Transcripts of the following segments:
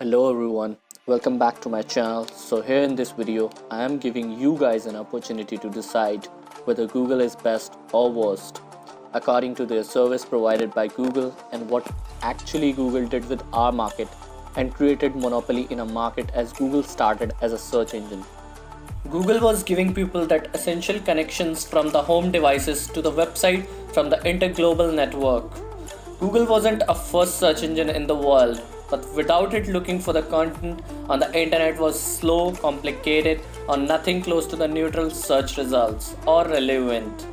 Hello everyone, welcome back to my channel. So here in this video, I am giving you guys an opportunity to decide whether Google is best or worst according to their service provided by Google and what actually Google did with our market and created monopoly in a market as Google started as a search engine. Google was giving people that essential connections from the home devices to the website from the interglobal network. Google wasn't a first search engine in the world, but without it, looking for the content on the internet was slow, complicated, or nothing close to the neutral search results or relevant.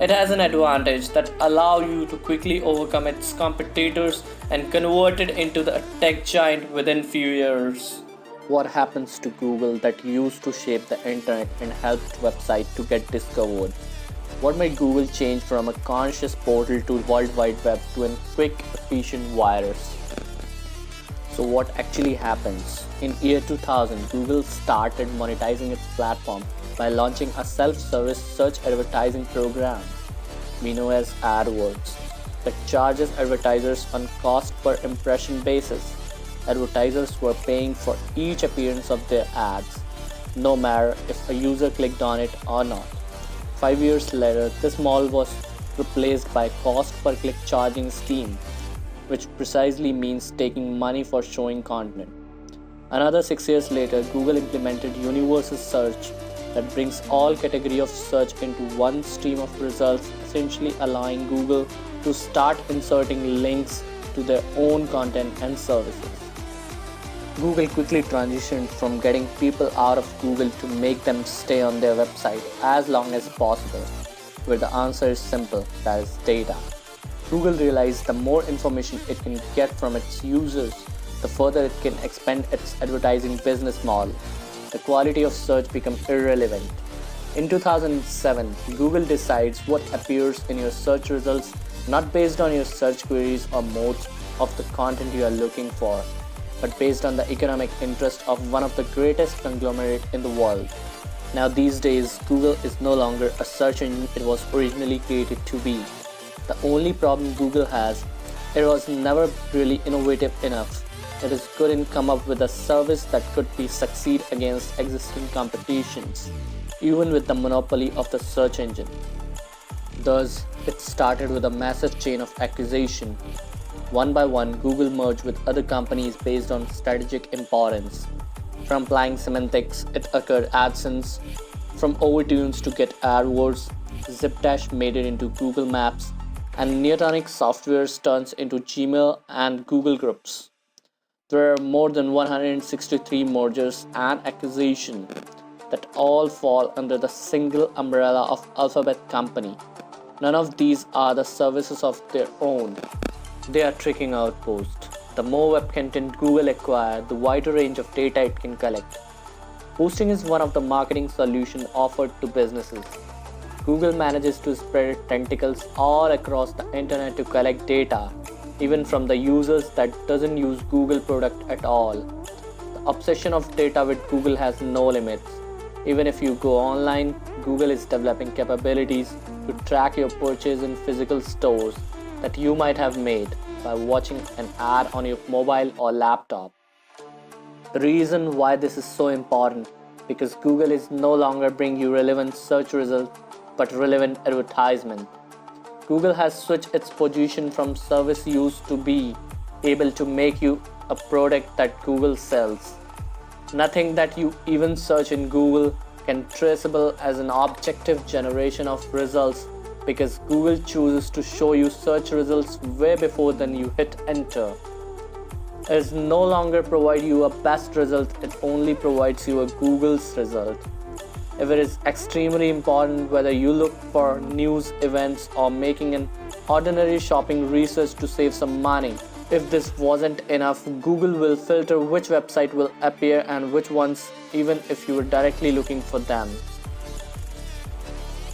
It has an advantage that allow you to quickly overcome its competitors and convert it into the tech giant within few years. What happens to Google that used to shape the internet and helped websites to get discovered? What made Google change from a conscious portal to World Wide Web to a quick, efficient virus? So what actually happens? In year 2000, Google started monetizing its platform by launching a self-service search advertising program we know as AdWords that charges advertisers on cost per impression basis. Advertisers were paying for each appearance of their ads, no matter if a user clicked on it or not. 5 years later, this model was replaced by cost per click charging scheme, which precisely means taking money for showing content. Another 6 years later, Google implemented universal search that brings all category of search into one stream of results, essentially allowing Google to start inserting links to their own content and services. Google quickly transitioned from getting people out of Google to make them stay on their website as long as possible, where the answer is simple, that is data. Google realized the more information it can get from its users, the further it can expand its advertising business model. The quality of search becomes irrelevant. In 2007, Google decides what appears in your search results not based on your search queries or modes of the content you are looking for, but based on the economic interest of one of the greatest conglomerate in the world. Now these days, Google is no longer a search engine it was originally created to be. The only problem Google has, it was never really innovative enough. It is couldn't come up with a service that could be succeed against existing competitions, even with the monopoly of the search engine. Thus, it started with a massive chain of accusation. One by one, Google merged with other companies based on strategic importance. From applying semantics, it occurred AdSense. From overtunes to get AdWords, ZipDash made it into Google Maps, and Neotronic Software turns into Gmail and Google Groups. There are more than 163 mergers and acquisitions that all fall under the single umbrella of Alphabet Company. None of these are the services of their own. They are tricking outposts. The more web content Google acquires, the wider range of data it can collect. Hosting is one of the marketing solutions offered to businesses. Google manages to spread its tentacles all across the internet to collect data, even from the users that doesn't use Google product at all. The obsession of data with Google has no limits. Even if you go online, Google is developing capabilities to track your purchase in physical stores that you might have made by watching an ad on your mobile or laptop. The reason why this is so important because Google is no longer bringing you relevant search results but relevant advertisement. Google has switched its position from service use to be able to make you a product that Google sells. Nothing that you even search in Google can traceable as an objective generation of results because Google chooses to show you search results way before then you hit enter. It is no longer provide you a best result, it only provides you a Google's result. If it is extremely important whether you look for news, events or making an ordinary shopping research to save some money. If this wasn't enough, Google will filter which website will appear and which ones even if you are directly looking for them.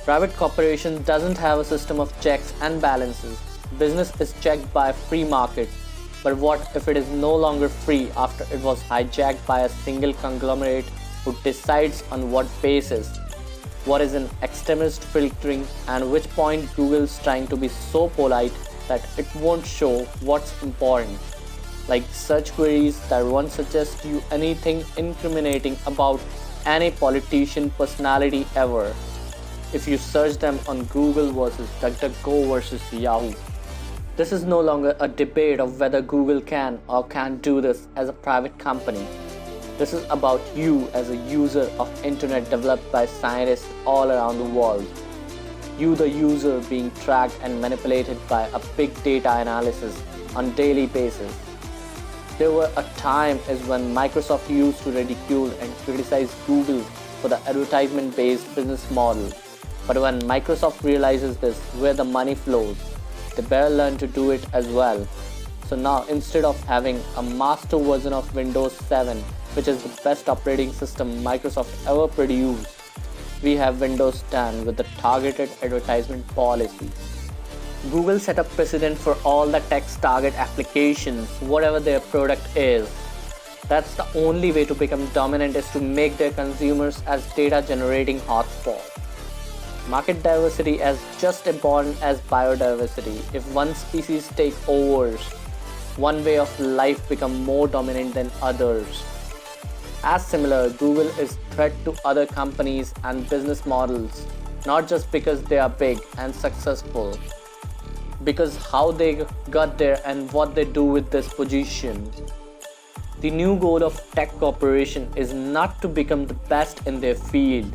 Private corporation doesn't have a system of checks and balances. Business is checked by a free market. But what if it is no longer free after it was hijacked by a single conglomerate who decides on what basis? What is an extremist filtering and which point Google's trying to be so polite that it won't show what's important? like search queries that won't suggest you anything incriminating about any politician personality ever. If you search them on Google versus DuckDuckGo versus Yahoo. This is no longer a debate of whether Google can or can't do this as a private company. This is about you as a user of internet developed by scientists all around the world. You the user being tracked and manipulated by a big data analysis on daily basis. There were a time is when Microsoft used to ridicule and criticize Google for the advertisement-based business model. But when Microsoft realizes this, where the money flows, they better learn to do it as well. So now instead of having a master version of Windows 7, which is the best operating system Microsoft ever produced, we have Windows 10 with the targeted advertisement policy. Google set a precedent for all the text target applications, whatever their product is. That's the only way to become dominant is to make their consumers as data generating hotspots. Market diversity is just important as biodiversity. If one species take over, one way of life become more dominant than others. As similar, Google is threat to other companies and business models, not just because they are big and successful, because how they got there and what they do with this position. The new goal of tech corporation is not to become the best in their field,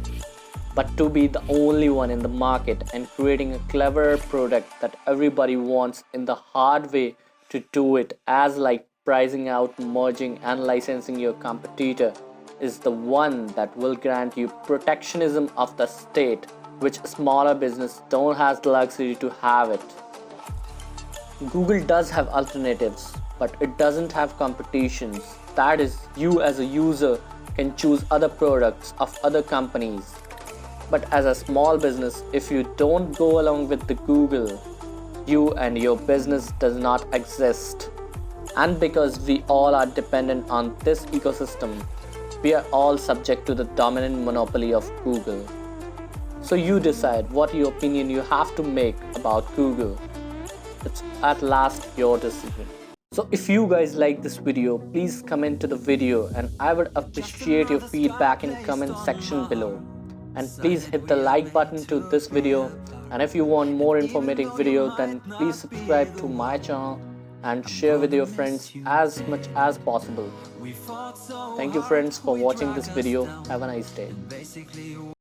but to be the only one in the market and creating a cleverer product that everybody wants in the hard way to do it, as like pricing out, merging and licensing your competitor is the one that will grant you protectionism of the state, which smaller business don't have the luxury to have it. Google does have alternatives, but it doesn't have competitions. That is, you as a user can choose other products of other companies. But as a small business, if you don't go along with the Google, you and your business does not exist. And because we all are dependent on this ecosystem, we are all subject to the dominant monopoly of Google. So you decide what your opinion you have to make about Google. It's at last your decision. So if you guys like this video, please comment to the video and I would appreciate your feedback in comment section below. And please hit the like button to this video, and if you want more informative video, then please subscribe to my channel and share with your friends as much as possible. Thank you friends for watching this video. Have a nice day.